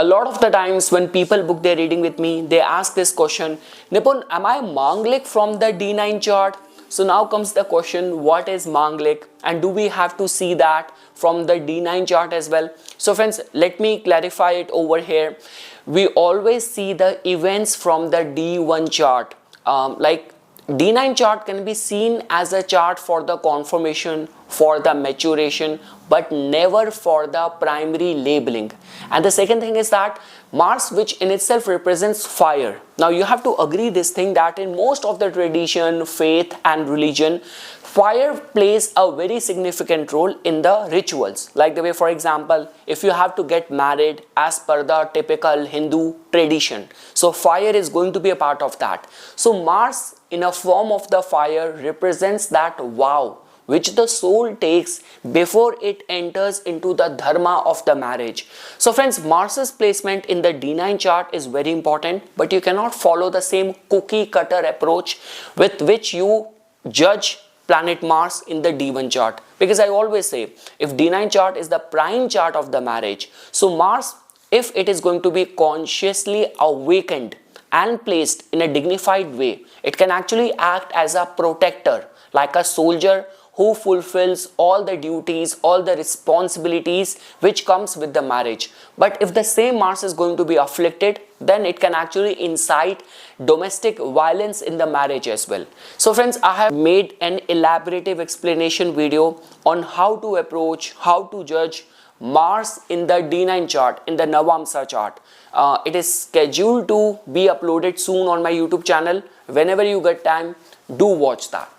A lot of the times when people book their reading with me, they ask this question, Nipun, am I Manglik from the D9 chart? So now comes the question, what is Manglik, and do we have to see that from the D9 chart as well? So friends, let me clarify it over here. We always see the events from the D1 chart. Like D9 chart can be seen as a chart for the confirmation, for the maturation, but never for the primary labeling. And the second thing is that Mars, which in itself represents fire. Now you have to agree this thing that in most of the tradition, faith and religion, fire plays a very significant role in the rituals. Like the way, for example, if you have to get married as per the typical Hindu tradition, so fire is going to be a part of that. So Mars in a form of the fire represents that vow which the soul takes before it enters into the dharma of the marriage. So friends, Mars's placement in the D9 chart is very important, but you cannot follow the same cookie cutter approach with which you judge planet Mars in the D1 chart. Because I always say, if D9 chart is the prime chart of the marriage, so Mars, if it is going to be consciously awakened and placed in a dignified way, it can actually act as a protector, like a soldier who fulfills all the duties, all the responsibilities which comes with the marriage. But if the same Mars is going to be afflicted, then it can actually incite domestic violence in the marriage as well. So friends, I have made an elaborative explanation video on how to approach, how to judge Mars in the D9 chart, in the Navamsa chart. It is scheduled to be uploaded soon on my YouTube channel. Whenever you get time, do watch that.